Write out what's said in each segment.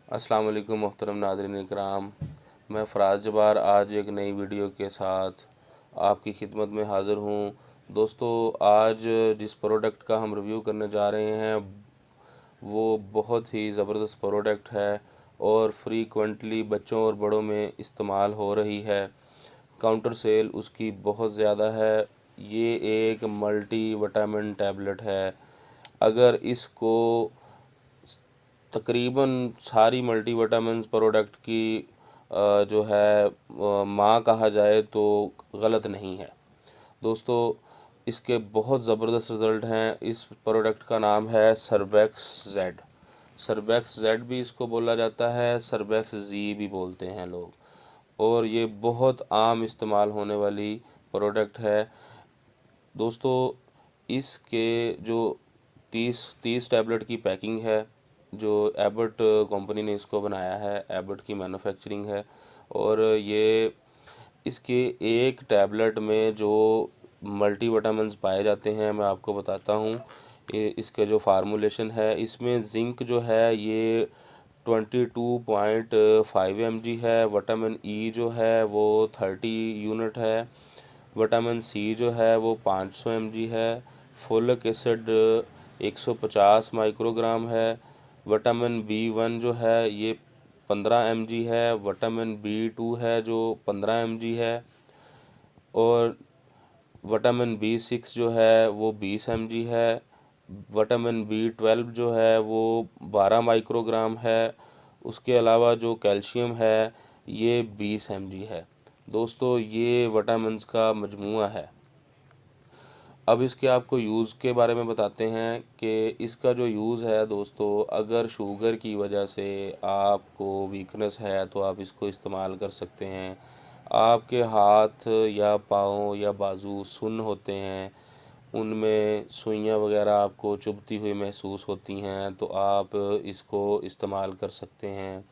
अस्सलाम वालेकुम मोहतरम नाज़रीन इकराम। मैं फ़राज़ जब्बार आज एक नई वीडियो के साथ आपकी खिदमत में हाज़िर हूँ। दोस्तों, आज जिस प्रोडक्ट का हम रिव्यू करने जा रहे हैं वो बहुत ही ज़बरदस्त प्रोडक्ट है और फ्रीक्वेंटली बच्चों और बड़ों में इस्तेमाल हो रही है। काउंटर सेल उसकी बहुत ज़्यादा है। ये एक मल्टी विटामिन टैबलेट है। अगर इसको तकरीबन सारी मल्टीविटामिन्स प्रोडक्ट की जो है माँ कहा जाए तो गलत नहीं है। दोस्तों, इसके बहुत ज़बरदस्त रिज़ल्ट हैं। इस प्रोडक्ट का नाम है सर्बेक्स जेड। सर्बेक्स जेड भी इसको बोला जाता है, सर्बेक्स जी भी बोलते हैं लोग। और ये बहुत आम इस्तेमाल होने वाली प्रोडक्ट है। दोस्तों, इसके जो 30 टैबलेट की पैकिंग है, जो एबट कंपनी ने इसको बनाया है, एबट की मैन्युफैक्चरिंग है। और ये इसके एक टैबलेट में जो मल्टीविटामिन्स पाए जाते हैं मैं आपको बताता हूँ। इसके जो फार्मूलेशन है, इसमें ज़िंक जो है ये 22.5 mg है। विटामिन ई जो है वो 30 यूनिट है। विटामिन सी जो है वो 500 mg है। फोलिक एसिड 150 माइक्रोग्राम है। विटामिन बी 1 जो है ये 15 mg है। विटामिन बी 2 है जो 15 mg है। और विटामिन बी 6 जो है वो 20 mg है। विटामिन बी 12 जो है वो 12 माइक्रोग्राम है। उसके अलावा जो कैल्शियम है ये 20 mg है। दोस्तों, ये विटामिन्स का मजमूआ है। अब इसके आपको यूज़ के बारे में बताते हैं कि इसका जो यूज़ है दोस्तों, अगर शुगर की वजह से आपको वीकनेस है तो आप इसको इस्तेमाल कर सकते हैं। आपके हाथ या पाँव या बाजू सुन्न होते हैं, उनमें सुइयाँ वगैरह आपको चुभती हुई महसूस होती हैं तो आप इसको इस्तेमाल कर सकते हैं।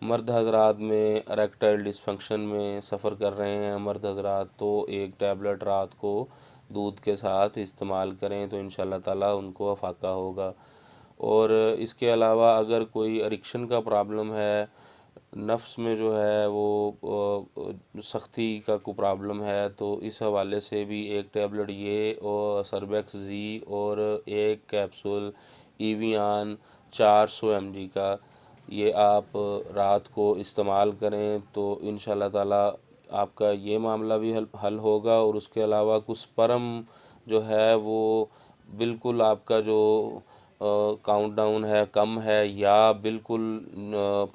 मर्द हज़रात में इरेक्टाइल डिसफंक्शन में सफ़र कर रहे हैं मर्द हज़रात, तो एक टैबलेट रात को दूध के साथ इस्तेमाल करें तो इंशाल्लाह ताला उनको अफाका होगा। और इसके अलावा अगर कोई एडिक्शन का प्रॉब्लम है, नफ्स में जो है वो सख्ती का कोई प्रॉब्लम है, तो इस हवाले से भी एक टैबलेट ये और सर्बेक्स जी और एक कैप्सूल ईवियान 400 mg का ये आप रात को इस्तेमाल करें तो इंशाल्लाह ताला आपका ये मामला भी हल होगा। और उसके अलावा कुछ स्पर्म जो है वो बिल्कुल आपका जो काउंटडाउन है कम है या बिल्कुल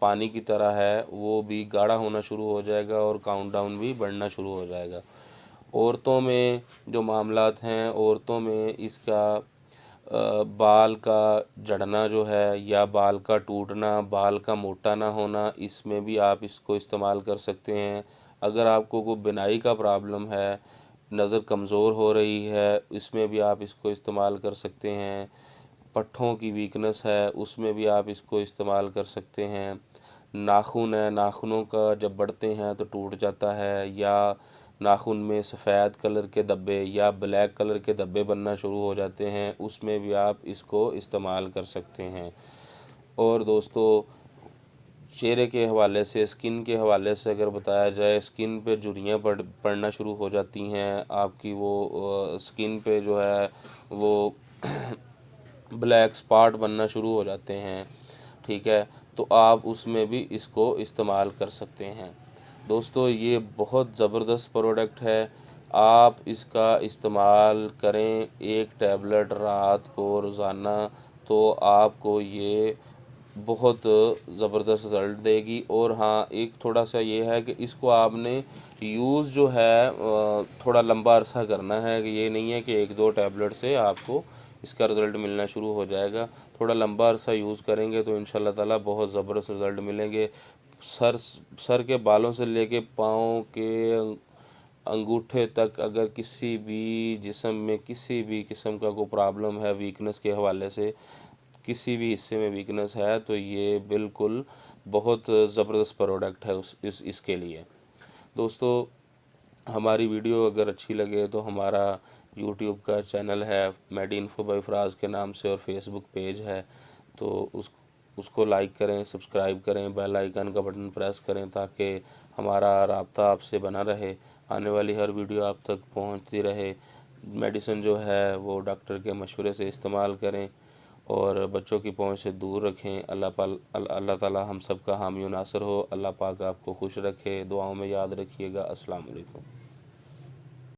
पानी की तरह है, वो भी गाढ़ा होना शुरू हो जाएगा और काउंटडाउन भी बढ़ना शुरू हो जाएगा। औरतों में जो मामलात हैं, औरतों में इसका बाल का झड़ना जो है या बाल का टूटना, बाल का मोटा ना होना, इसमें भी आप इसको इस्तेमाल कर सकते हैं। अगर आपको कोई बिनाई का प्रॉब्लम है, नज़र कमज़ोर हो रही है, इसमें भी आप इसको इस्तेमाल कर सकते हैं। पट्ठों की वीकनेस है, उसमें भी आप इसको इस्तेमाल कर सकते हैं। नाखून है, नाखूनों का जब बढ़ते हैं तो टूट जाता है, या नाखून में सफ़ेद कलर के धब्बे या ब्लैक कलर के धब्बे बनना शुरू हो जाते हैं, उसमें भी आप इसको इस्तेमाल कर सकते हैं। और दोस्तों, चेहरे के हवाले से, स्किन के हवाले से अगर बताया जाए, स्किन पे झुर्रियाँ पड़ना शुरू हो जाती हैं, आपकी वो स्किन पे जो है वो ब्लैक स्पॉट बनना शुरू हो जाते हैं, ठीक है, तो आप उसमें भी इसको इस्तेमाल कर सकते हैं। दोस्तों, ये बहुत ज़बरदस्त प्रोडक्ट है। आप इसका इस्तेमाल करें एक टैबलेट रात को रोज़ाना, तो आपको ये बहुत ज़बरदस्त रिज़ल्ट देगी। और हाँ, एक थोड़ा सा ये है कि इसको आपने यूज़ जो है थोड़ा लंबा अरसा करना है, कि ये नहीं है कि एक दो टैबलेट से आपको इसका रिज़ल्ट मिलना शुरू हो जाएगा। थोड़ा लंबा अरसा यूज़ करेंगे तो इंशाल्लाह ताला बहुत ज़बरदस्त रिज़ल्ट मिलेंगे। सर के बालों से लेके पाँव के अंगूठे तक, अगर किसी भी जिस्म में किसी भी किस्म का कोई प्रॉब्लम है वीकनेस के हवाले से, किसी भी हिस्से में वीकनेस है, तो ये बिल्कुल बहुत ज़बरदस्त प्रोडक्ट है इसके लिए। दोस्तों, हमारी वीडियो अगर अच्छी लगे तो हमारा यूट्यूब का चैनल है मेडी इन्फो बाय फ़राज़ के नाम से, और फेसबुक पेज है, तो उसको लाइक करें, सब्सक्राइब करें, बेल आइकन का बटन प्रेस करें ताकि हमारा राब्ता आपसे बना रहे, आने वाली हर वीडियो आप तक पहुंचती रहे। मेडिसिन जो है वो डॉक्टर के मशवरे से इस्तेमाल करें और बच्चों की पहुंच से दूर रखें। अल्लाह ताला हम सब का हामी नासर हो। अल्लाह पाक आपको खुश रखे, दुआओं में याद रखिएगा। अस्सलाम वालेकुम।